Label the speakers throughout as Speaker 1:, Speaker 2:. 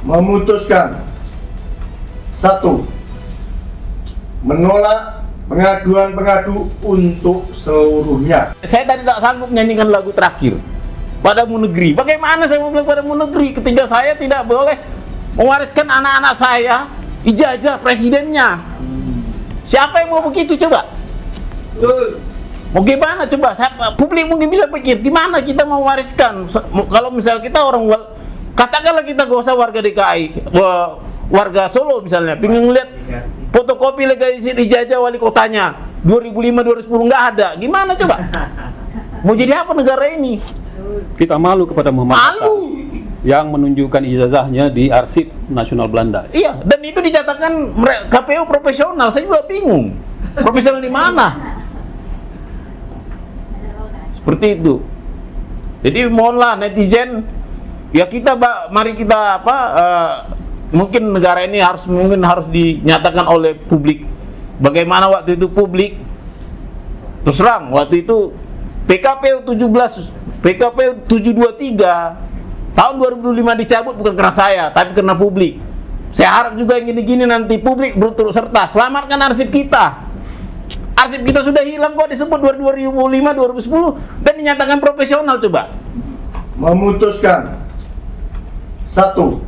Speaker 1: memutuskan: 1. Menolak pengaduan pengadu untuk seluruhnya.
Speaker 2: Saya tadi tidak sanggup nyanyikan lagu terakhir padamu negeri. Bagaimana saya mau bilang padamu negeri ketika saya tidak boleh mewariskan anak-anak saya ijazah presidennya? Siapa yang mau begitu coba? Mau gimana coba? Publik mungkin bisa pikir gimana kita mau wariskan kalau misal kita orang, katakanlah kita gak usah warga DKI, warga Solo misalnya, pengen lihat fotokopi legalisir ijazah wali kotanya 2005-2010 nggak ada, gimana coba? Mau jadi apa negara ini?
Speaker 3: Kita malu kepada Muhammad Hatta yang menunjukkan ijazahnya di Arsip Nasional Belanda.
Speaker 2: Iya, dan itu dicatatkan KPU profesional. Saya juga bingung, profesional di mana? Seperti itu. Jadi mohonlah netizen, ya kita mari kita mungkin negara ini harus dinyatakan oleh publik. Bagaimana waktu itu publik terus terang waktu itu PKPU 723 tahun 2005 dicabut bukan karena saya, tapi karena publik. Saya harap juga yang gini-gini nanti publik berturut serta selamatkan arsip kita. Arsip kita sudah hilang kok, disebut 2005, 2010 dan dinyatakan profesional. Coba
Speaker 1: Memutuskan: 1.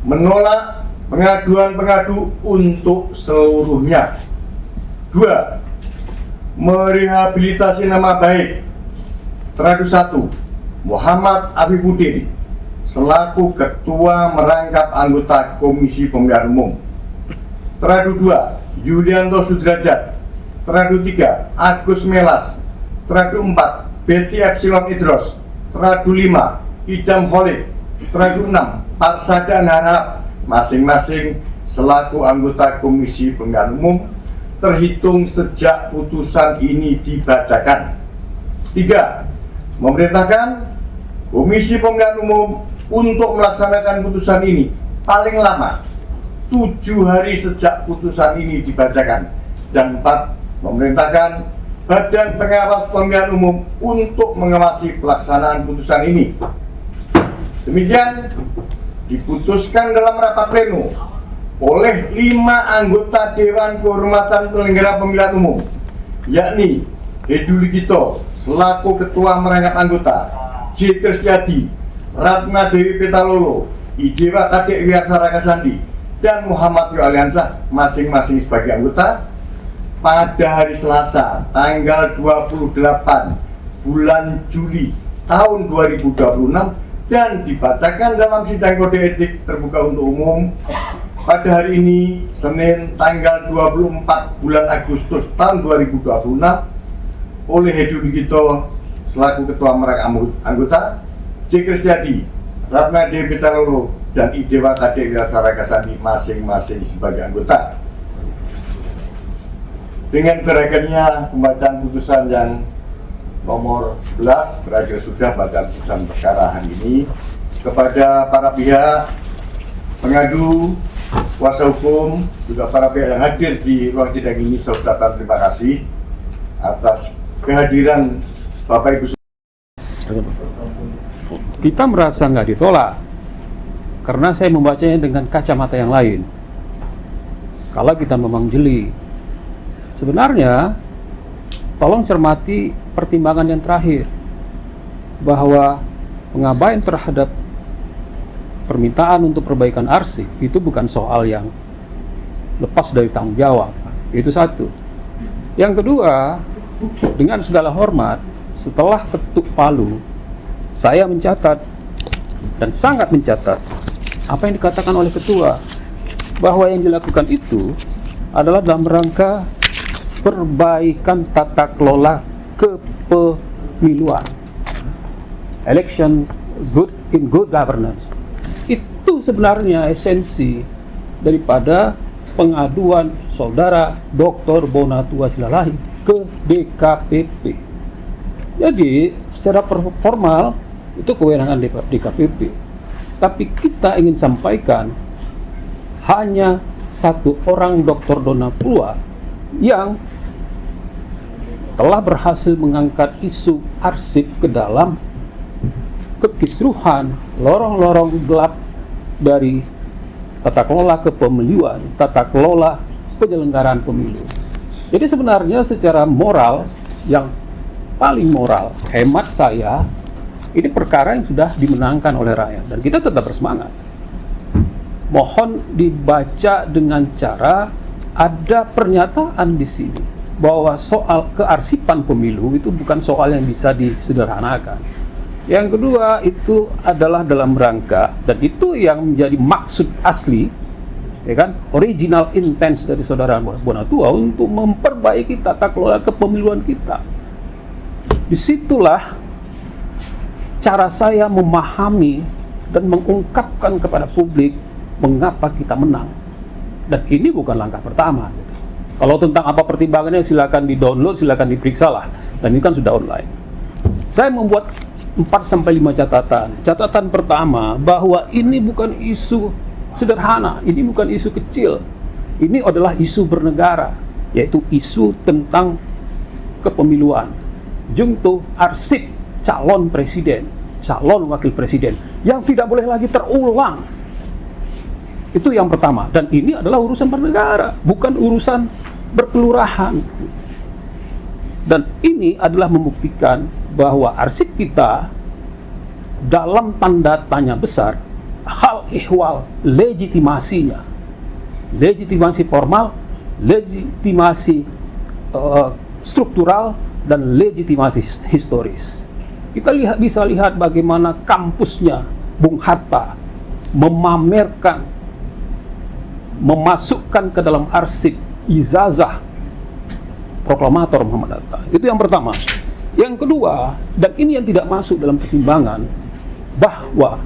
Speaker 1: Menolak pengaduan pengadu untuk seluruhnya. 2. Merehabilitasi nama baik Teradu 1 Muhammad Afifuddin selaku Ketua Merangkap Anggota Komisi Pemilihan Umum. Teradu 2 Yulianto Sudrajat. Teradu 3 Agus Melas. Teradu 4 Betty Epsilon Idros. Teradu 5 Idam Holik. Teradu 6 Parsada Harap, masing-masing selaku anggota Komisi Pemilihan Umum terhitung sejak putusan ini dibacakan. 3. Memerintahkan Komisi Pemilihan Umum untuk melaksanakan putusan ini paling lama 7 hari sejak putusan ini dibacakan. Dan 4. Memerintahkan Badan Pengawas Pemilihan Umum untuk mengawasi pelaksanaan putusan ini. Demikian diputuskan dalam rapat pleno oleh 5 anggota Dewan Kehormatan Penyelenggara Pemilihan Umum, yakni Hedu Ligito selaku Ketua Merangkap Anggota, J. Kristiadi, Ratna Dewi Petalolo, Idewa Kadek Wiarsara Kasandi, dan Muhammad Rio Aliansah masing-masing sebagai anggota pada hari Selasa tanggal 28 bulan Juli tahun 2026 dan dibacakan dalam sidang kode etik terbuka untuk umum pada hari ini Senin tanggal 24 bulan Agustus tahun 2026 oleh Hedu Ligito selaku Ketua Merangkap Anggota, J. Kristiadi, Ratna Dewi Petalolo, dan Idewa Kadek Wiarsara Kasandi masing-masing sebagai anggota. Dengan berakhirnya pembacaan putusan yang nomor 11, berakhir sudah bacaan putusan perkara hari ini. Kepada para pihak pengadu, kuasa hukum, juga para pihak yang hadir di ruang sidang ini, saya ucapkan terima kasih atas kehadiran Bapak Ibu.
Speaker 3: Kita merasa nggak ditolak karena saya membacanya dengan kacamata yang lain. Kalau kita memang jeli, sebenarnya tolong cermati pertimbangan yang terakhir, bahwa pengabaian terhadap permintaan untuk perbaikan arsip itu bukan soal yang lepas dari tanggung jawab. Itu satu. Yang kedua, dengan segala hormat, setelah ketuk palu, saya mencatat dan sangat mencatat apa yang dikatakan oleh ketua, bahwa yang dilakukan itu adalah dalam rangka perbaikan tata kelola kepemiluan, election in good governance. Itu sebenarnya esensi daripada pengaduan saudara Dr. Bonatu Wasilalahi ke DKPP. Jadi secara formal itu kewenangan DKPP, tapi kita ingin sampaikan hanya satu orang, Dr. Dona Purwa, yang telah berhasil mengangkat isu arsip ke dalam kekisruhan, lorong-lorong gelap dari tata kelola kepemiluan, tata kelola penyelenggaraan pemilu. Jadi sebenarnya secara moral, yang paling moral, hemat saya, ini perkara yang sudah dimenangkan oleh rakyat dan kita tetap bersemangat. Mohon dibaca dengan cara ada pernyataan di sini bahwa soal kearsipan pemilu itu bukan soal yang bisa disederhanakan. Yang kedua itu adalah dalam rangka, dan itu yang menjadi maksud asli, ya kan, original intent dari saudara Bonatua untuk memperbaiki tata kelola kepemiluan kita. Disitulah cara saya memahami dan mengungkapkan kepada publik mengapa kita menang. Dan ini bukan langkah pertama. Kalau tentang apa pertimbangannya silakan di-download, silakan diperiksa lah. Dan ini kan sudah online. Saya membuat 4-5 catatan. Catatan pertama, bahwa ini bukan isu sederhana, ini bukan isu kecil. Ini adalah isu bernegara, yaitu isu tentang kepemiluan. Junto arsip calon presiden, calon wakil presiden yang tidak boleh lagi terulang. Itu yang pertama. Dan ini adalah urusan bernegara, bukan urusan berkelurahan. Dan ini adalah membuktikan bahwa arsip kita dalam tanda tanya besar hal ihwal legitimasinya, legitimasi formal, legitimasi struktural, dan legitimasi historis. Kita bisa lihat bagaimana kampusnya Bung Hatta memamerkan, memasukkan ke dalam arsip ijazah proklamator Muhammad Hatta. Itu yang pertama. Yang kedua, dan ini yang tidak masuk dalam pertimbangan, bahwa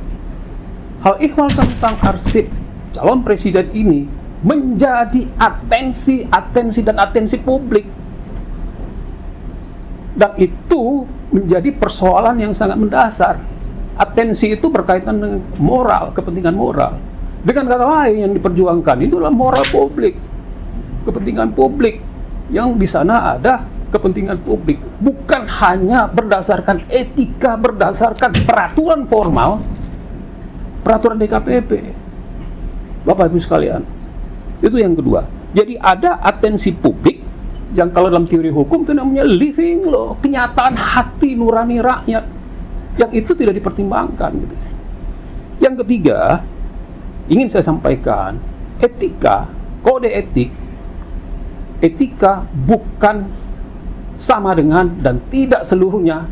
Speaker 3: hal ihwal tentang arsip calon presiden ini menjadi atensi publik. Dan itu menjadi persoalan yang sangat mendasar. Atensi itu berkaitan dengan moral, kepentingan moral. Dengan kata lain, yang diperjuangkan itu adalah moral publik, kepentingan publik, yang di sana ada kepentingan publik, bukan hanya berdasarkan etika, berdasarkan peraturan formal, peraturan DKPP. Bapak Ibu sekalian, itu yang kedua. Jadi ada atensi publik yang kalau dalam teori hukum itu namanya living law, kenyataan hati nurani rakyat, yang itu tidak dipertimbangkan gitu. Yang ketiga, ingin saya sampaikan, etika, kode etik, etika bukan sama dengan dan tidak seluruhnya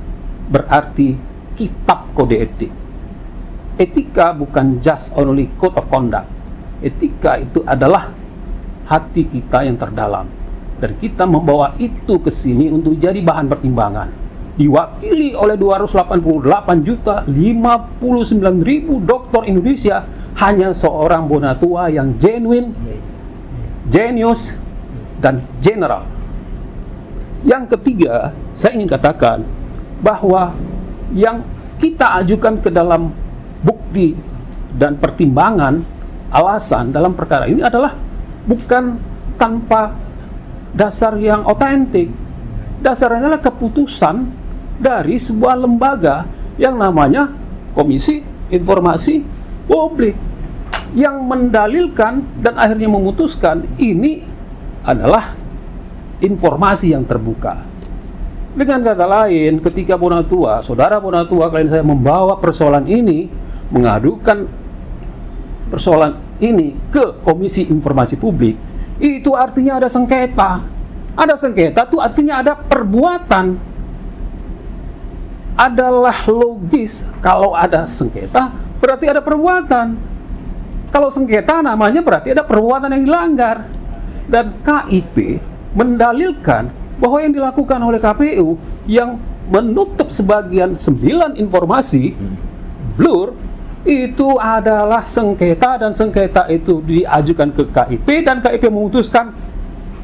Speaker 3: berarti kitab kode etik. Etika bukan just only code of conduct. Etika itu adalah hati kita yang terdalam, dan kita membawa itu ke sini untuk jadi bahan pertimbangan. Diwakili oleh 288.059.000 dokter Indonesia, hanya seorang Bonatua yang genuine, genius, dan general. Yang ketiga, saya ingin katakan bahwa yang kita ajukan ke dalam bukti dan pertimbangan alasan dalam perkara ini adalah bukan tanpa dasar yang otentik. Dasarnya adalah keputusan dari sebuah lembaga yang namanya Komisi Informasi Publik, yang mendalilkan dan akhirnya memutuskan ini adalah informasi yang terbuka. Dengan kata lain, ketika Bonatua, saudara Bonatua, klien saya membawa persoalan ini, mengadukan persoalan ini ke Komisi Informasi Publik, itu artinya ada sengketa. Ada sengketa itu artinya ada perbuatan. Adalah logis, kalau ada sengketa berarti ada perbuatan. Kalau sengketa namanya berarti ada perbuatan yang dilanggar. Dan KIP mendalilkan bahwa yang dilakukan oleh KPU yang menutup sebagian 9 informasi blur itu adalah sengketa, dan sengketa itu diajukan ke KIP dan KIP memutuskan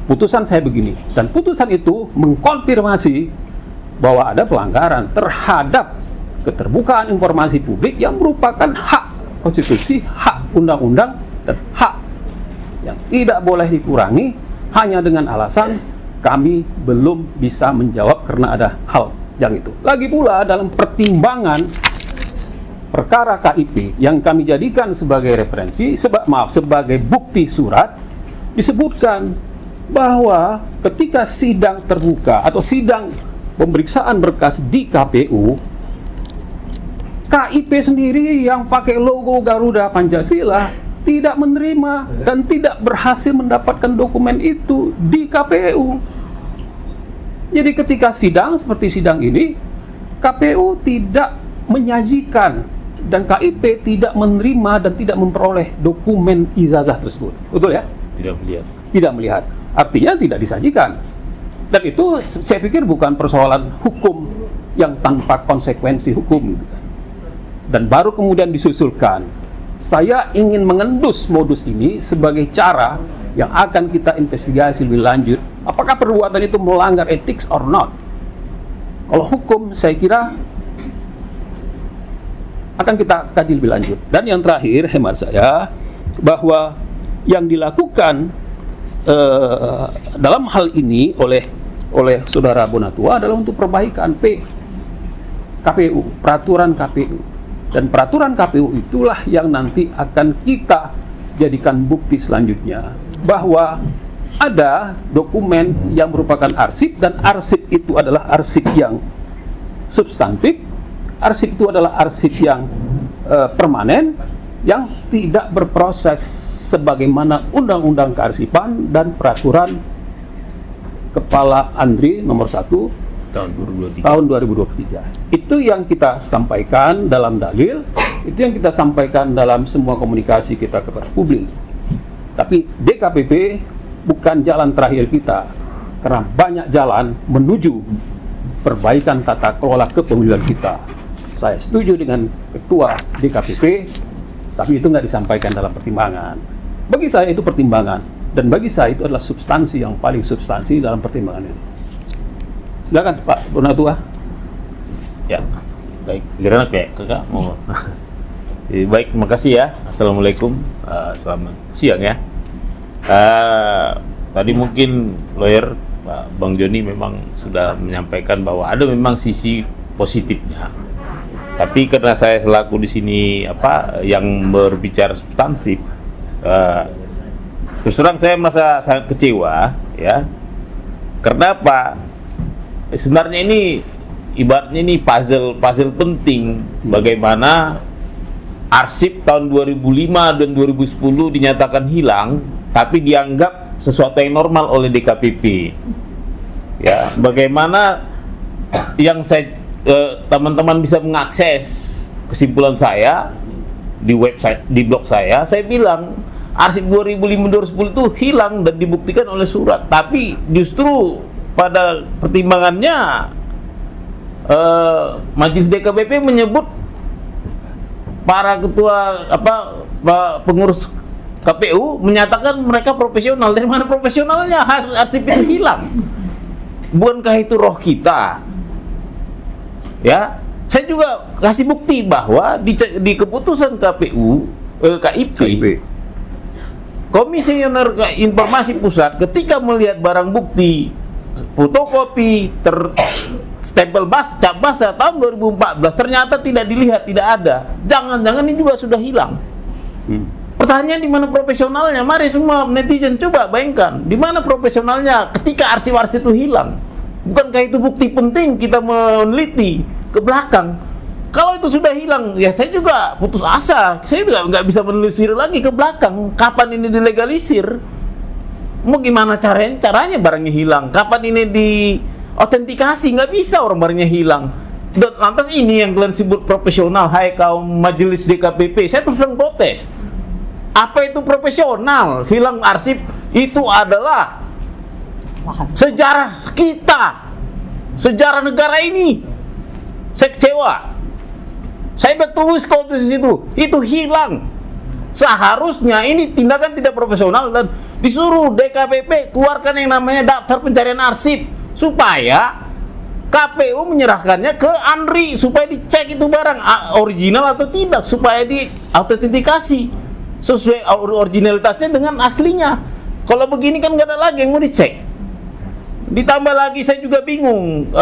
Speaker 3: putusan saya begini, dan putusan itu mengkonfirmasi bahwa ada pelanggaran terhadap keterbukaan informasi publik yang merupakan hak konstitusi, hak undang-undang, dan hak yang tidak boleh dikurangi hanya dengan alasan kami belum bisa menjawab karena ada hal yang itu. Lagi pula dalam pertimbangan perkara KIP yang kami jadikan sebagai referensi, sebagai bukti surat, disebutkan bahwa ketika sidang terbuka atau sidang pemeriksaan berkas di KPU, KIP sendiri yang pakai logo Garuda Pancasila tidak menerima dan tidak berhasil mendapatkan dokumen itu di KPU. Jadi ketika sidang seperti sidang ini, KPU tidak menyajikan dan KIP tidak menerima dan tidak memperoleh dokumen ijazah tersebut. Betul ya?
Speaker 2: Tidak melihat.
Speaker 3: Tidak melihat. Artinya tidak disajikan. Dan itu saya pikir bukan persoalan hukum yang tanpa konsekuensi hukum. Dan baru kemudian disusulkan, saya ingin mengendus modus ini sebagai cara yang akan kita investigasi lebih lanjut. Apakah perbuatan itu melanggar etik or not? Kalau hukum, saya kira akan kita kaji lebih lanjut. Dan yang terakhir, hemat saya, bahwa yang dilakukan dalam hal ini oleh saudara Bonatua adalah untuk perbaikan KPU, peraturan KPU. Dan peraturan KPU itulah yang nanti akan kita jadikan bukti selanjutnya bahwa ada dokumen yang merupakan arsip, dan arsip itu adalah arsip yang substantif, arsip itu adalah arsip yang permanen, yang tidak berproses sebagaimana Undang-Undang Kearsipan dan Peraturan Kepala Andri nomor 1 tahun 2023. Itu yang kita sampaikan dalam dalil, itu yang kita sampaikan dalam semua komunikasi kita kepada publik. Tapi DKPP bukan jalan terakhir kita, karena banyak jalan menuju perbaikan tata kelola kepemiluan kita. Saya setuju dengan Ketua DKPP, tapi itu nggak disampaikan dalam pertimbangan. Bagi saya itu pertimbangan, dan bagi saya itu adalah substansi yang paling substansi dalam pertimbangan ini. Silakan Pak Bonatua.
Speaker 2: Ya, baik. Giliran ya, kakak mau. Baik, terima kasih ya. Assalamualaikum. Selamat siang ya. Tadi mungkin lawyer Pak Bang Joni memang sudah menyampaikan bahwa ada memang sisi positifnya. Tapi karena saya selaku di sini yang berbicara substansif, terus terang saya merasa sangat kecewa ya. Karena apa? Sebenarnya ini ibaratnya ini puzzle penting bagaimana arsip tahun 2005 dan 2010 dinyatakan hilang tapi dianggap sesuatu yang normal oleh DKPP. Ya, bagaimana yang saya teman-teman bisa mengakses kesimpulan saya di website, di blog saya bilang arsip 2005-2010 itu hilang dan dibuktikan oleh surat, tapi justru pada pertimbangannya Majelis DKPP menyebut para ketua pengurus KPU menyatakan mereka profesional. Dari mana profesionalnya? Arsip itu hilang. Bukankah itu roh kita? Ya, saya juga kasih bukti bahwa di keputusan KIP Komisioner Informasi Pusat ketika melihat barang bukti fotokopi stempel cap basah tahun 2014 ternyata tidak dilihat, tidak ada. Jangan-jangan ini juga sudah hilang. Pertanyaan di mana profesionalnya? Mari semua netizen coba bayangkan, di mana profesionalnya ketika arsip-arsip itu hilang? Bukankah itu bukti penting kita meneliti ke belakang? Kalau itu sudah hilang, ya saya juga putus asa. Saya juga nggak bisa menelusuri lagi ke belakang. Kapan ini dilegalisir? Mau gimana caranya barangnya hilang? Kapan ini diautentikasi? Nggak bisa orang barangnya hilang. Dan lantas ini yang kalian sebut profesional, hai kaum majelis DKPP, saya terus terang protes. Apa itu profesional? Hilang arsip itu adalah sejarah kita, sejarah negara ini. Saya kecewa. Saya udah tulis kok di situ, itu hilang. Seharusnya ini tindakan tidak profesional dan disuruh DKPP keluarkan yang namanya daftar pencarian arsip supaya KPU menyerahkannya ke Andri supaya dicek itu barang original atau tidak, supaya diautentikasi sesuai originalitasnya dengan aslinya. Kalau begini kan nggak ada lagi yang mau dicek. Ditambah lagi saya juga bingung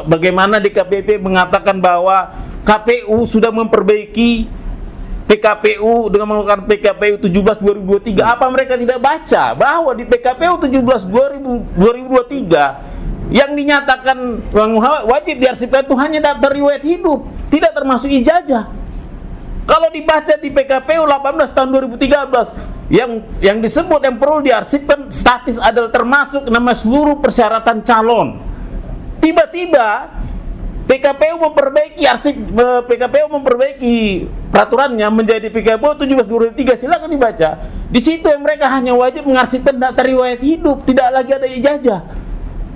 Speaker 2: bagaimana DKPP mengatakan bahwa KPU sudah memperbaiki PKPU dengan melakukan PKPU 17 2023. Apa mereka tidak baca bahwa di PKPU 17 2023 yang dinyatakan wajib diarsipkan itu hanya daftar riwayat hidup, tidak termasuk ijazah. Kalau dibaca di PKPU 18 tahun 2013 yang disebut yang perlu diarsipkan status adalah termasuk nama seluruh persyaratan calon. Tiba-tiba PKPU memperbaiki peraturannya menjadi PKPU 17 2003. Silakan dibaca. Di situ yang mereka hanya wajib mengarsipkan data riwayat hidup, tidak lagi ada ijazah.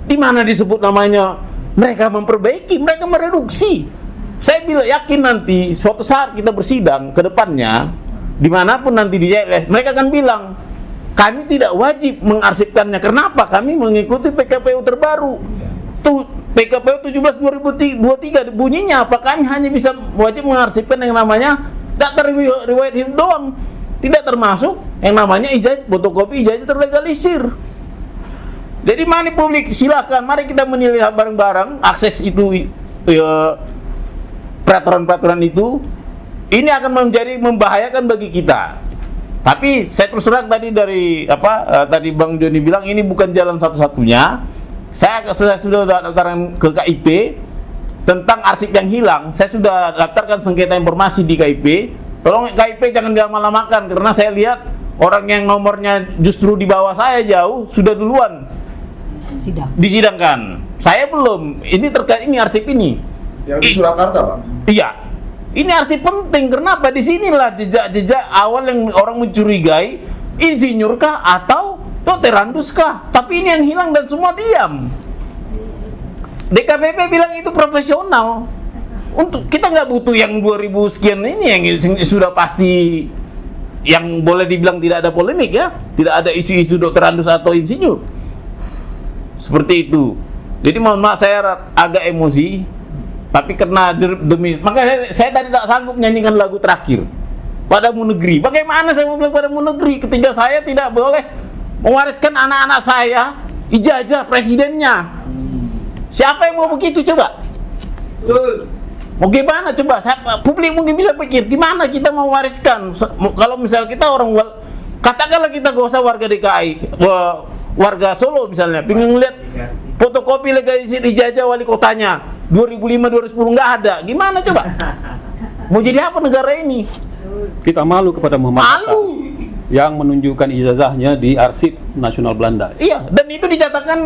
Speaker 2: Di mana disebut namanya mereka memperbaiki, mereka mereduksi. Saya yakin nanti suatu saat kita bersidang ke depannya, dimanapun nanti di JLS, mereka akan bilang kami tidak wajib mengarsipkannya. Kenapa? Kami mengikuti PKPU terbaru. PKPU 17 2023 bunyinya apa? Kami hanya bisa wajib mengarsipkan yang namanya data riwayat hidup doang, tidak termasuk yang namanya ijazah, fotokopi ijazah terlegalisir. Jadi mari publik silakan, mari kita menilai bareng-bareng akses itu, peraturan-peraturan itu. Ini akan membahayakan bagi kita. Tapi saya terus terang tadi tadi Bang Joni bilang ini bukan jalan satu-satunya. Saya sudah daftarkan ke KIP tentang arsip yang hilang. Saya sudah daftarkan sengketa informasi di KIP. Tolong KIP jangan dilama-lamakan, karena saya lihat orang yang nomornya justru di bawah saya jauh sudah duluan disidangkan. Saya belum. Ini terkait ini arsip ini.
Speaker 1: Yang di Surakarta, Pak?
Speaker 2: Iya. Ini arsip penting. Kenapa? Di sinilah jejak-jejak awal yang orang mencurigai insinyur kah atau dokterandus kah? Tapi ini yang hilang dan semua diam. DKPP bilang itu profesional. Untuk kita nggak butuh yang 2000 sekian ini yang sudah pasti, yang boleh dibilang tidak ada polemik ya, tidak ada isu-isu dokterandus atau insinyur. Seperti itu. Jadi mohon maaf saya agak emosi, tapi karena makanya saya tadi tak sanggup nyanyikan lagu terakhir Padamu Negeri. Bagaimana saya mau bilang Padamu Negeri ketika saya tidak boleh mewariskan anak-anak saya ijazah presidennya? Siapa yang mau begitu coba? Mau gimana coba? Publik mungkin bisa pikir gimana kita mau wariskan kalau misal kita orang, katakanlah kita gak usah warga DKI, warga Solo misalnya, pengen lihat fotokopi legalisir ijazah wali kotanya 2005 2010 nggak ada, gimana coba? Mau jadi apa negara ini?
Speaker 3: Kita malu kepada Muhammad Hatta yang menunjukkan ijazahnya di Arsip Nasional Belanda.
Speaker 2: Iya, dan itu dicatatkan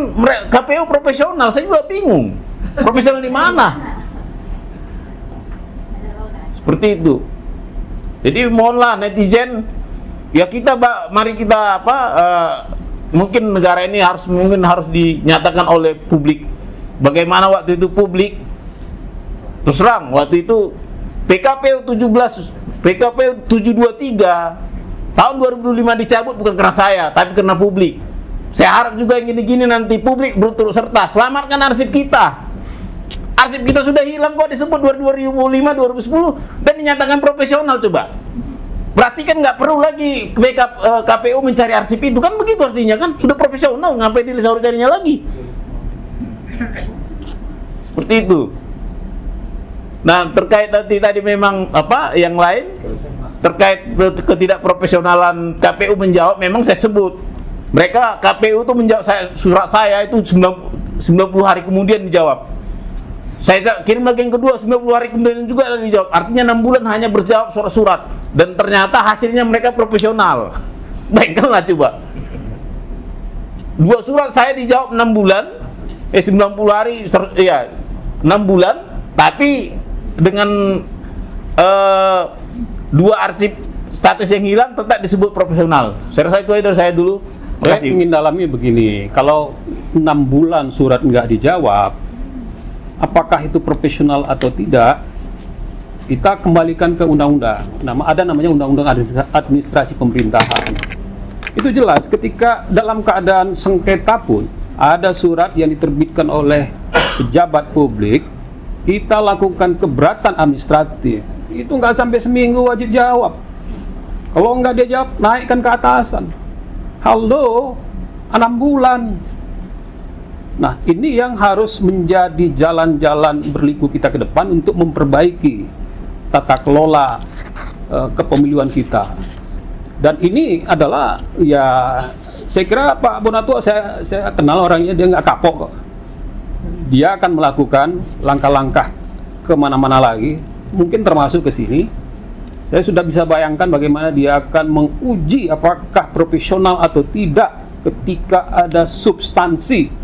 Speaker 2: KPU profesional. Saya juga bingung, profesional di mana? Seperti itu. Jadi mohonlah netizen, ya mari kita mungkin negara ini harus dinyatakan oleh publik. Bagaimana waktu itu publik terus terang waktu itu PKPU 723 tahun 2005 dicabut bukan karena saya, tapi karena publik. Saya harap juga yang gini-gini nanti publik berturut serta selamatkan arsip kita. Arsip kita sudah hilang kok, disebut 2005 2010 dan dinyatakan profesional. Coba berarti kan nggak perlu lagi KPU mencari arsip itu, kan begitu artinya kan sudah profesional, ngapain dicarinya lagi? Seperti itu. Nah, terkait tadi memang yang lain terkait ketidakprofesionalan KPU menjawab, memang saya sebut mereka KPU itu menjawab surat saya itu 90 hari kemudian dijawab. Saya kirim lagi yang kedua 90 hari kemudian juga dijawab. Artinya 6 bulan hanya berjawab surat-surat, dan ternyata hasilnya mereka profesional. Bayangkanlah coba. 2 surat saya dijawab 6 bulan, 90 hari, ya 6 bulan, tapi dengan 2 arsip status yang hilang tetap disebut profesional. Saya rasa itu aja dari saya dulu.
Speaker 3: Saya ingin dalami begini, kalau 6 bulan surat nggak dijawab, apakah itu profesional atau tidak? Kita kembalikan ke undang-undang. Ada namanya Undang-Undang Administrasi Pemerintahan. Itu jelas ketika dalam keadaan sengketa pun ada surat yang diterbitkan oleh pejabat publik, kita lakukan keberatan administratif. Itu nggak sampai seminggu wajib jawab. Kalau nggak dia jawab, naikkan ke atasan. Halo, 6 bulan. Nah, ini yang harus menjadi jalan-jalan berliku kita ke depan untuk memperbaiki tata kelola kepemiluan kita. Dan ini adalah, ya, saya kira Pak Bonatua, saya kenal orangnya, dia nggak kapok kok. Dia akan melakukan langkah-langkah kemana-mana lagi, mungkin termasuk ke sini. Saya sudah bisa bayangkan bagaimana dia akan menguji apakah profesional atau tidak ketika ada substansi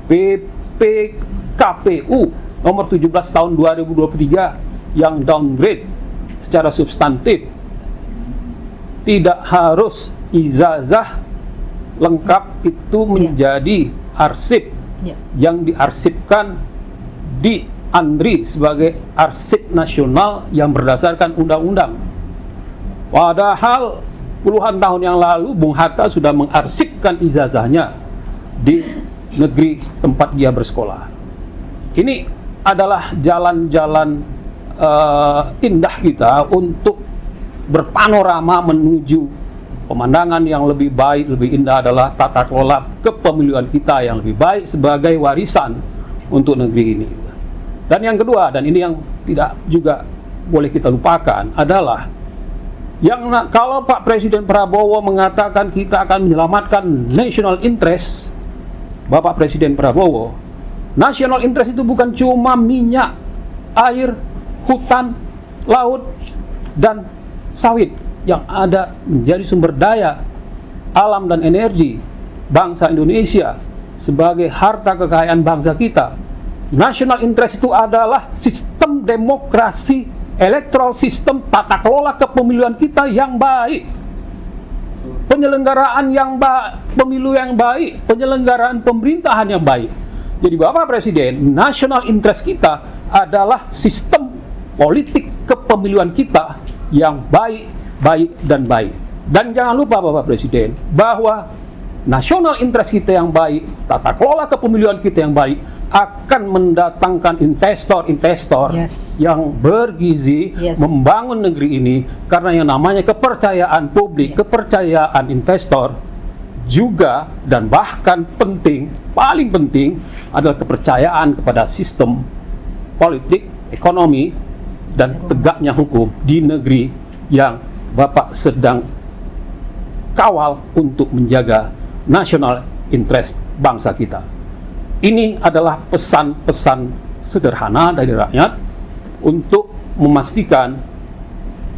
Speaker 3: PPKPU nomor 17 tahun 2023 yang downgrade secara substantif. Tidak harus ijazah lengkap itu menjadi arsip yang diarsipkan di ANDRI sebagai arsip nasional yang berdasarkan undang-undang. Padahal puluhan tahun yang lalu Bung Hatta sudah mengarsipkan ijazahnya di negeri tempat dia bersekolah. Ini adalah jalan-jalan indah kita untuk berpanorama menuju pemandangan yang lebih baik, lebih indah adalah tata kelola kepemiluan kita yang lebih baik sebagai warisan untuk negeri ini. Dan yang kedua, dan ini yang tidak juga boleh kita lupakan, adalah kalau Pak Presiden Prabowo mengatakan kita akan menyelamatkan national interest, Bapak Presiden Prabowo, national interest itu bukan cuma minyak, air, hutan, laut, dan sawit yang ada menjadi sumber daya alam dan energi bangsa Indonesia sebagai harta kekayaan bangsa kita. National interest itu adalah sistem demokrasi, electoral system, tata kelola kepemiluan kita yang baik, penyelenggaraan yang pemilu yang baik, penyelenggaraan pemerintahan yang baik. Jadi Bapak Presiden, national interest kita adalah sistem politik kepemiluan kita yang baik, baik, dan baik. Dan jangan lupa Bapak Presiden, bahwa national interest kita yang baik, tata kelola kepemiluan kita yang baik, akan mendatangkan investor-investor yang bergizi membangun negeri ini, karena yang namanya kepercayaan publik, kepercayaan investor juga, dan bahkan penting, paling penting adalah kepercayaan kepada sistem politik, ekonomi, dan tegaknya hukum di negeri yang Bapak sedang kawal untuk menjaga national interest bangsa kita. Ini adalah pesan-pesan sederhana dari rakyat untuk memastikan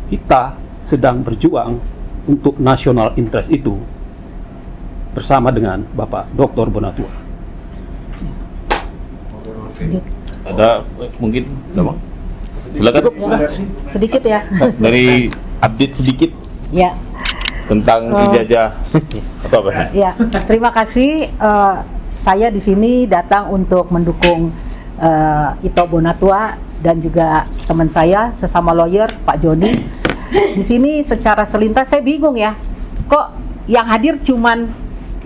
Speaker 3: kita sedang berjuang untuk national interest itu bersama dengan Bapak Dr. Bonatua.
Speaker 2: Ada mungkin, silakan.
Speaker 4: Ya, sedikit ya.
Speaker 2: Dari update sedikit
Speaker 4: Ya.
Speaker 2: tentang ijazah atau apa?
Speaker 4: Ya, terima kasih. Saya di sini datang untuk mendukung Ito Bonatua dan juga teman saya sesama lawyer Pak Joni. Di sini secara selintas saya bingung ya, kok yang hadir cuman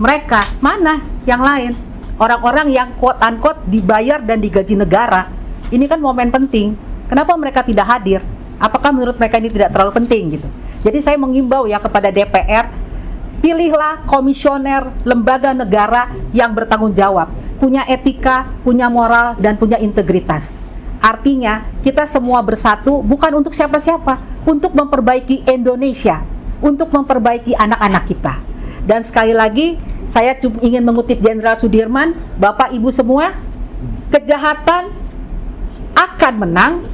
Speaker 4: mereka, mana yang lain? Orang-orang yang quote unquote dibayar dan digaji negara. Ini kan momen penting. Kenapa mereka tidak hadir? Apakah menurut mereka ini tidak terlalu penting gitu? Jadi saya mengimbau ya kepada DPR, pilihlah komisioner lembaga negara yang bertanggung jawab, punya etika, punya moral, dan punya integritas. Artinya kita semua bersatu bukan untuk siapa-siapa, untuk memperbaiki Indonesia, untuk memperbaiki anak-anak kita. Dan sekali lagi saya ingin mengutip Jenderal Sudirman, Bapak Ibu semua, kejahatan akan menang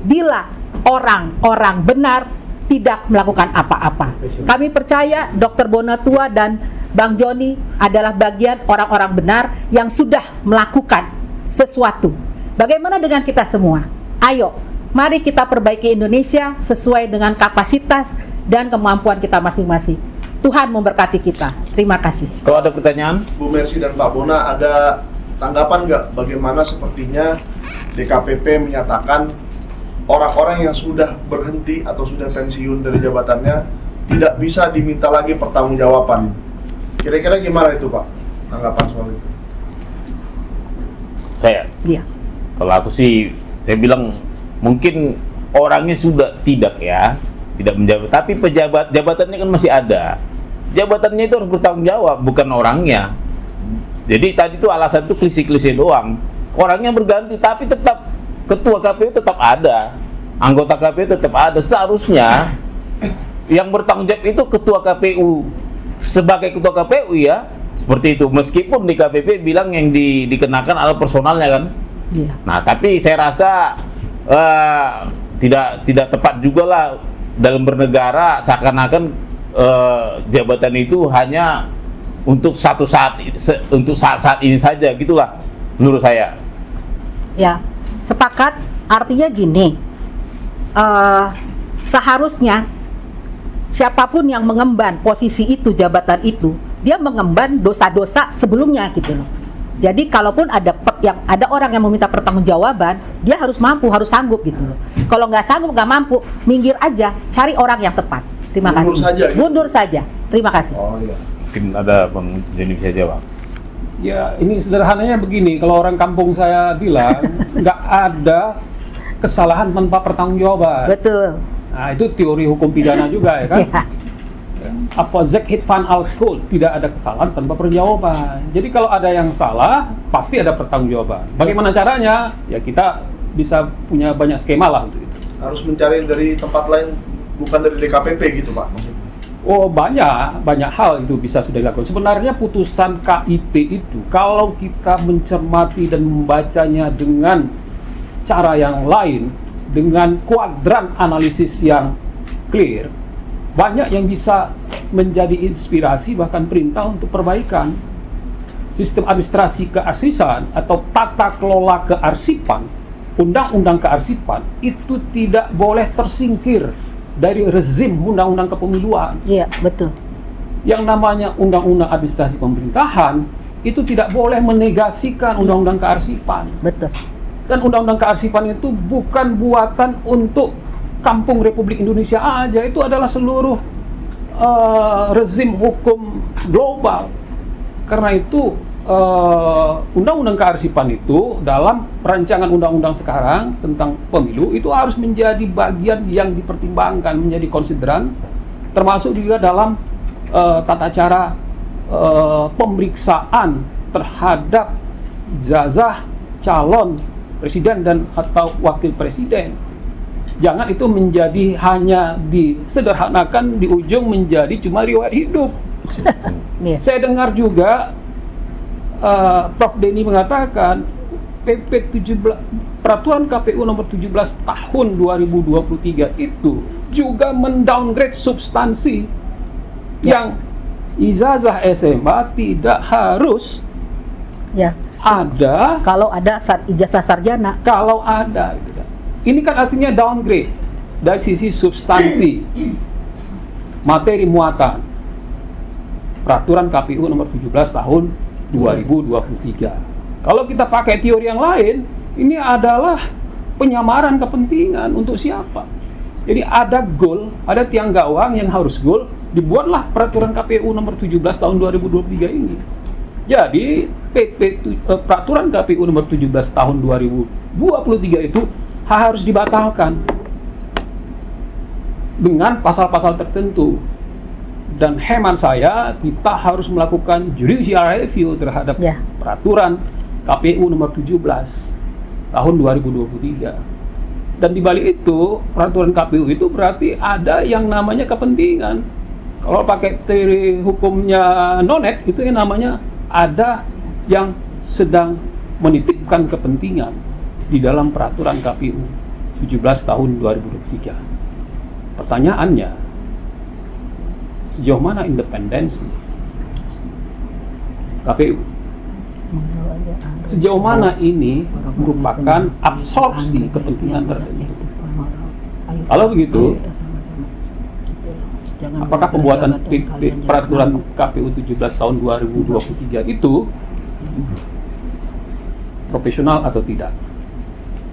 Speaker 4: bila orang-orang benar tidak melakukan apa-apa. Kami percaya Dr. Bonatua dan Bang Joni adalah bagian orang-orang benar yang sudah melakukan sesuatu. Bagaimana dengan kita semua? Ayo, mari kita perbaiki Indonesia sesuai dengan kapasitas dan kemampuan kita masing-masing. Tuhan memberkati kita. Terima kasih.
Speaker 2: Kalau ada pertanyaan,
Speaker 5: Bu Mercy dan Pak Bona, ada tanggapan nggak bagaimana sepertinya DKPP menyatakan orang-orang yang sudah berhenti atau sudah pensiun dari jabatannya tidak bisa diminta lagi pertanggungjawaban. Kira-kira gimana itu Pak, tanggapan soal itu?
Speaker 2: saya,
Speaker 4: Iya.
Speaker 2: kalau aku sih, saya bilang mungkin orangnya sudah tidak menjabat, tapi jabatannya kan masih ada. Jabatannya itu harus bertanggung jawab, bukan orangnya. Jadi tadi itu alasan itu klise-klise doang. Orangnya berganti, tapi tetap ketua KPU tetap ada, anggota KPU tetap ada. Seharusnya yang bertanggung jawab itu ketua KPU sebagai ketua KPU ya, seperti itu. Meskipun di KPP bilang yang dikenakan adalah personalnya kan.
Speaker 4: Iya.
Speaker 2: Nah, tapi saya rasa tidak tepat juga lah dalam bernegara seakan-akan jabatan itu hanya untuk saat ini saja, gitulah menurut saya.
Speaker 4: Ya, sepakat. Artinya gini, seharusnya siapapun yang mengemban posisi itu, jabatan itu, dia mengemban dosa-dosa sebelumnya gitu loh. Jadi kalaupun ada orang yang meminta pertanggungjawaban, dia harus mampu, harus sanggup gitu loh. Kalau nggak sanggup, nggak mampu, minggir aja, cari orang yang tepat. Terima
Speaker 5: Mundur
Speaker 4: kasih.
Speaker 5: saja, gitu.
Speaker 4: Mundur saja. Terima kasih.
Speaker 5: Oh iya.
Speaker 2: Mungkin ada Bang Joni bisa jawab.
Speaker 3: Ya, ini sederhananya begini, kalau orang kampung saya bilang, nggak ada kesalahan tanpa pertanggungjawaban.
Speaker 4: Betul.
Speaker 3: Nah, itu teori hukum pidana juga ya kan?
Speaker 4: Ya.
Speaker 3: Apa Zek van Alschool, tidak ada kesalahan tanpa perjawaban. Jadi kalau ada yang salah, pasti ada pertanggungjawaban. Bagaimana caranya? Ya kita bisa punya banyak skema lah untuk itu.
Speaker 5: Harus mencari dari tempat lain, bukan dari DKPP gitu Pak maksudnya.
Speaker 3: Oh banyak hal itu bisa sudah dilakukan. Sebenarnya putusan KIP itu kalau kita mencermati dan membacanya dengan cara yang lain, dengan kuadran analisis yang clear, banyak yang bisa menjadi inspirasi bahkan perintah untuk perbaikan sistem administrasi kearsipan atau tata kelola kearsipan. Undang-undang kearsipan itu tidak boleh tersingkir dari rezim undang-undang kepemiluan.
Speaker 4: Iya, betul.
Speaker 3: Yang namanya undang-undang administrasi pemerintahan itu tidak boleh menegasikan undang-undang kearsipan.
Speaker 4: Betul.
Speaker 3: Dan undang-undang kearsipan itu bukan buatan untuk kampung Republik Indonesia aja, itu adalah seluruh rezim hukum global. Karena itu undang-undang kearsipan itu dalam rancangan undang-undang sekarang tentang pemilu itu harus menjadi bagian yang dipertimbangkan, menjadi konsideran, termasuk juga dalam tata cara pemeriksaan terhadap ijazah calon presiden dan atau wakil presiden. Jangan itu menjadi hanya disederhanakan di ujung menjadi cuma riwayat hidup.
Speaker 4: Iya.
Speaker 3: Saya dengar juga Prof. Denny mengatakan PP 17 Peraturan KPU nomor 17 tahun 2023 itu juga mendowngrade substansi yang ijazah SMA tidak harus
Speaker 4: Ya.
Speaker 3: ada
Speaker 4: Kalau ada ijazah sarjana.
Speaker 3: kalau ada. Ini kan artinya downgrade dari sisi substansi materi muatan Peraturan KPU nomor 17 tahun 2023. Kalau kita pakai teori yang lain, ini adalah penyamaran kepentingan untuk siapa? Jadi ada goal, ada tiang gawang yang harus goal, dibuatlah Peraturan KPU nomor 17 tahun 2023 ini. Jadi Peraturan KPU nomor 17 tahun 2023 itu harus dibatalkan dengan pasal-pasal tertentu. Dan hemat saya, kita harus melakukan judicial review terhadap Peraturan KPU nomor 17 tahun 2023. Dan di balik itu, Peraturan KPU itu berarti ada yang namanya kepentingan. Kalau pakai teori hukumnya Nonet, itu yang namanya ada yang sedang menitipkan kepentingan di dalam Peraturan KPU 17 tahun 2023. Pertanyaannya, sejauh mana independensi KPU? Sejauh mana ini merupakan absorpsi kepentingan tertentu? Kalau begitu, apakah pembuatan Peraturan KPU 17 tahun 2023 itu profesional atau tidak?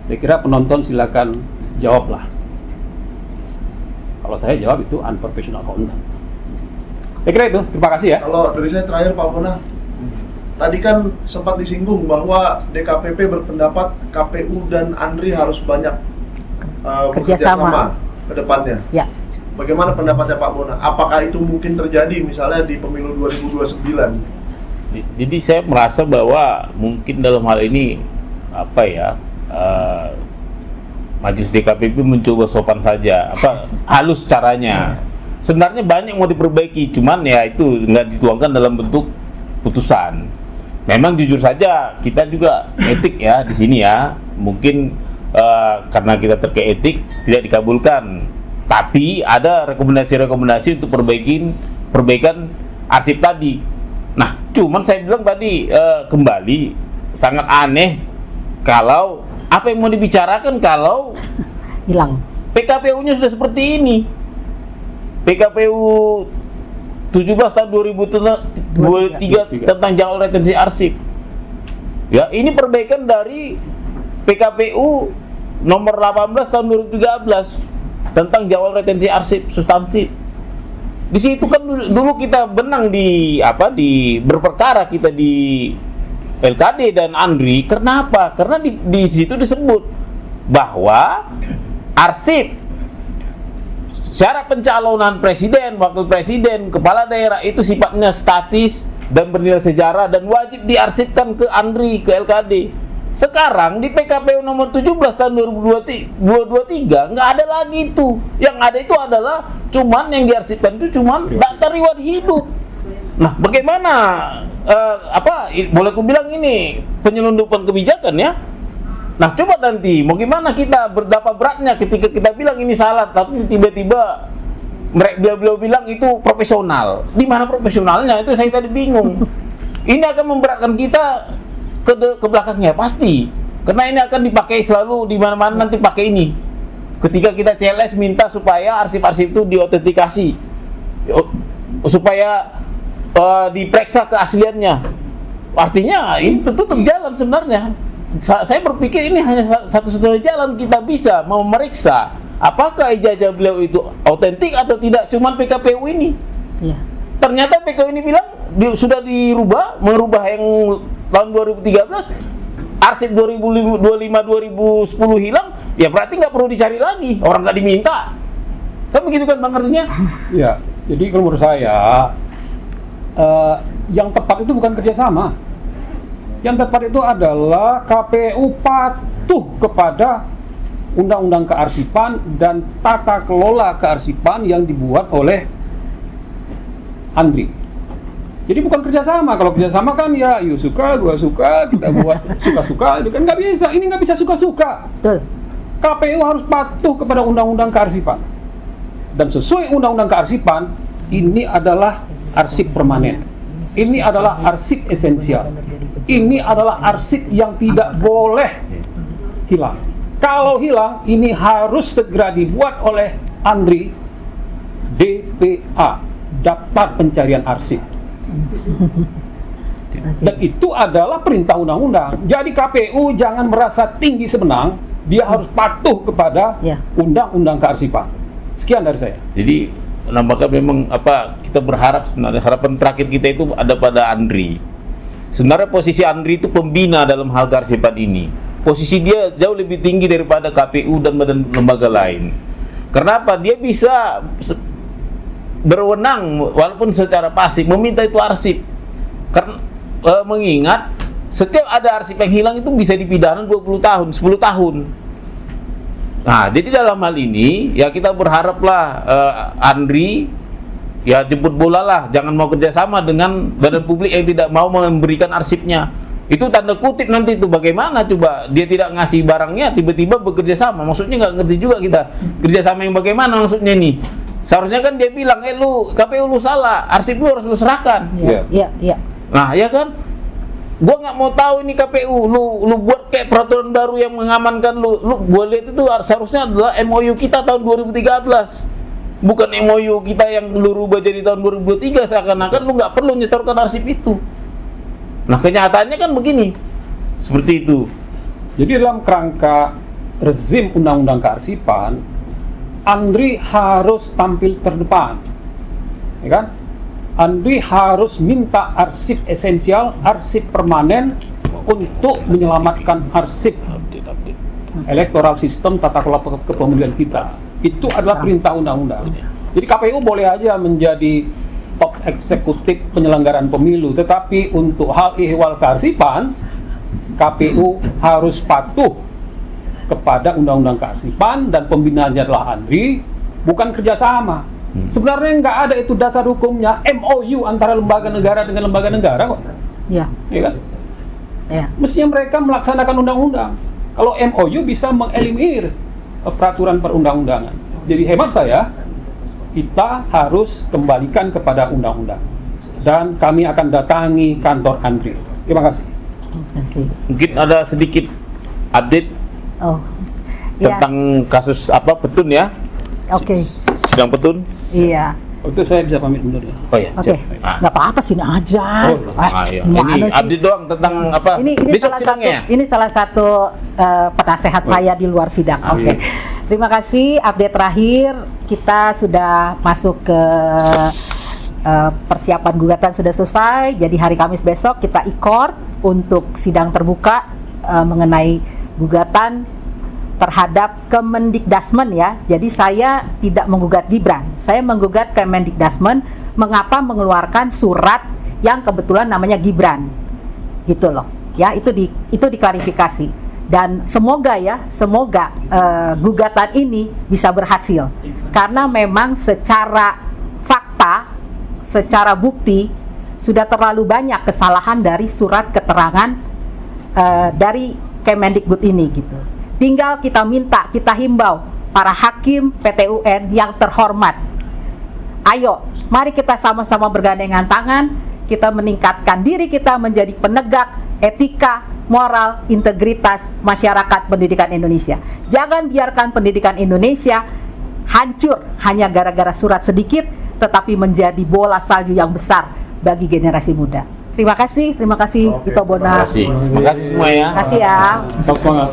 Speaker 3: Saya kira penonton silakan jawablah. Kalau saya jawab itu unprofessional conduct. Saya kira itu. Terima kasih ya.
Speaker 5: Kalau dari saya terakhir Pak Bona, tadi kan sempat disinggung bahwa DKPP berpendapat KPU dan ANRI harus banyak bekerjasama ke depannya.
Speaker 4: Ya.
Speaker 5: Bagaimana pendapatnya Pak Bona? Apakah itu mungkin terjadi misalnya di pemilu 2029?
Speaker 2: Jadi saya merasa bahwa mungkin dalam hal ini Majelis DKPP mencoba sopan saja, halus caranya. Sebenarnya banyak mau diperbaiki, cuman ya itu nggak dituangkan dalam bentuk putusan. Memang jujur saja kita juga etik ya di sini ya, mungkin karena kita terkait etik tidak dikabulkan. Tapi ada rekomendasi-rekomendasi untuk perbaikan arsip tadi. Nah, cuman saya bilang tadi kembali sangat aneh kalau apa yang mau dibicarakan kalau
Speaker 4: Hilang.
Speaker 2: PKPU-nya sudah seperti ini. PKPU 17 tahun 2023 tentang jadwal retensi arsip. Ya, ini perbaikan dari PKPU nomor 18 tahun 2013 tentang jadwal retensi arsip substantif. Di situ kan dulu kita benang di berperkara kita di LKD dan Andri. Kenapa? Karena di situ disebut bahwa arsip syarat pencalonan presiden, wakil presiden, kepala daerah itu sifatnya statis dan bernilai sejarah dan wajib diarsipkan ke Andri, ke LKD. Sekarang di PKPU nomor 17 tahun 2023 nggak ada lagi itu. Yang ada itu adalah cuman yang diarsipkan itu cuman daftar riwayat hidup. Nah, bagaimana boleh aku bilang ini penyelundupan kebijakan ya? Nah, coba nanti mau gimana kita berdapa beratnya ketika kita bilang ini salah tapi tiba-tiba beliau bilang itu profesional. Di mana profesionalnya? Itu saya tadi bingung. Ini akan memberatkan kita ke belakangnya pasti, karena ini akan dipakai selalu di mana-mana nanti pakai ini. Ketika kita CLS minta supaya arsip-arsip itu diautentikasi, supaya diperiksa keasliannya. Artinya ini tetap jalan sebenarnya. Saya berpikir ini hanya satu-satunya jalan kita bisa memeriksa apakah ijazah beliau itu autentik atau tidak. Cuman PKPU ini.
Speaker 4: Iya.
Speaker 2: Ternyata PKPU ini bilang sudah merubah yang tahun 2013, arsip 2025-2010 hilang, ya berarti nggak perlu dicari lagi, orang nggak diminta. Kan begitu kan Bang artinya?
Speaker 3: Ya, jadi kalau menurut saya yang tepat itu bukan kerjasama. Yang tepat itu adalah KPU patuh kepada Undang-Undang Kearsipan dan tata kelola kearsipan yang dibuat oleh Andri. Jadi bukan kerjasama. Kalau kerjasama kan ya, you suka, gua suka, kita buat suka-suka, itu kan nggak bisa. Ini nggak bisa suka-suka.
Speaker 4: Betul.
Speaker 3: KPU harus patuh kepada Undang-Undang Kearsipan. Dan sesuai Undang-Undang Kearsipan, ini adalah arsip permanen. Ini adalah arsip esensial. Ini adalah arsip yang tidak boleh hilang. Kalau hilang, ini harus segera dibuat oleh Andri DPA, Daftar Pencarian Arsip. Dan itu adalah perintah undang-undang. Jadi KPU jangan merasa tinggi semenang, dia harus patuh kepada Undang-Undang Kearsipan. Sekian dari saya.
Speaker 2: Jadi nampaknya memang kita berharap sebenarnya harapan terakhir kita itu ada pada Andri. Sebenarnya posisi Andri itu pembina dalam hal kearsipan ini. Posisi dia jauh lebih tinggi daripada KPU dan badan lembaga lain. Kenapa? Dia bisa berwenang walaupun secara pasif meminta itu arsip. Karena mengingat setiap ada arsip yang hilang itu bisa dipidana 20 tahun, 10 tahun. Nah, jadi dalam hal ini ya kita berharaplah Andri ya jemput bola lah, jangan mau kerjasama dengan badan publik yang tidak mau memberikan arsipnya. Itu tanda kutip nanti itu bagaimana coba dia tidak ngasih barangnya tiba-tiba bekerja sama. Maksudnya nggak ngerti juga kita kerjasama yang bagaimana maksudnya nih. Seharusnya kan dia bilang, lu KPU lu salah, arsip lu harus lu serahkan.
Speaker 4: Iya.
Speaker 2: Nah, ya kan? Gua nggak mau tahu ini KPU, lu buat kayak peraturan baru yang mengamankan gua lihat itu seharusnya adalah MOU kita tahun 2013. Bukan MOU kita yang lu rubah jadi tahun 2023 seakan-akan lu nggak perlu nyetorkan arsip itu. Nah, kenyataannya kan begini. Seperti itu.
Speaker 3: Jadi dalam kerangka rezim Undang-Undang Kearsipan, Andri harus tampil terdepan, ya kan? Andri harus minta arsip esensial, arsip permanen untuk menyelamatkan arsip elektoral sistem tata kelola kepemilian kita. Itu adalah perintah undang-undang. Jadi KPU boleh aja menjadi top eksekutif penyelenggaraan pemilu, tetapi untuk hal ihwal kearsipan, KPU harus patuh kepada Undang-Undang Kearsipan dan pembinaannya adalah ANDRI, bukan kerjasama. Sebenarnya nggak ada itu dasar hukumnya MOU antara lembaga negara dengan lembaga negara kok.
Speaker 4: Ya,
Speaker 3: Ya kan?
Speaker 4: ya.
Speaker 3: Mestinya mereka melaksanakan undang-undang. Kalau MOU bisa mengeliminir peraturan perundang-undangan. Jadi hemat saya, kita harus kembalikan kepada undang-undang. Dan kami akan datangi kantor ANDRI. Terima kasih.
Speaker 4: Terima kasih.
Speaker 2: Mungkin ada sedikit update
Speaker 4: Oh, ya.
Speaker 2: tentang kasus apa Petun ya?
Speaker 4: Oke.
Speaker 2: Sidang Petun.
Speaker 4: Iya.
Speaker 3: Itu saya bisa pamit mundur ya.
Speaker 2: Oh ya.
Speaker 4: Oke.
Speaker 2: siap. Ah.
Speaker 4: Nggak apa-apa, sini aja.
Speaker 3: Oh,
Speaker 2: Iya.
Speaker 4: Gimana
Speaker 2: Ini
Speaker 4: sih?
Speaker 2: update doang tentang apa?
Speaker 4: Ini
Speaker 2: Besok
Speaker 4: salah satu
Speaker 2: sidangnya.
Speaker 4: ini salah satu penasehat saya di luar sidang. Oke. Terima kasih. Update terakhir, kita sudah masuk ke persiapan gugatan sudah selesai. Jadi hari Kamis besok kita e-court untuk sidang terbuka mengenai gugatan terhadap Kemendikdasmen ya. Jadi saya tidak menggugat Gibran, saya menggugat Kemendikdasmen mengapa mengeluarkan surat yang kebetulan namanya Gibran, gitu loh. Ya itu diklarifikasi dan semoga gugatan ini bisa berhasil karena memang secara fakta, secara bukti sudah terlalu banyak kesalahan dari surat keterangan dari Kemendikbud ini gitu. Tinggal kita minta, kita himbau para hakim PT UN yang terhormat. Ayo, mari kita sama-sama bergandengan tangan, kita meningkatkan diri kita menjadi penegak etika, moral, integritas masyarakat pendidikan Indonesia. Jangan biarkan pendidikan Indonesia hancur hanya gara-gara surat sedikit, tetapi menjadi bola salju yang besar bagi generasi muda. Terima kasih
Speaker 5: Oke,
Speaker 4: Ito Bona.
Speaker 2: Terima kasih semua ya.
Speaker 4: Terima kasih ya.
Speaker 3: Tetap semangat.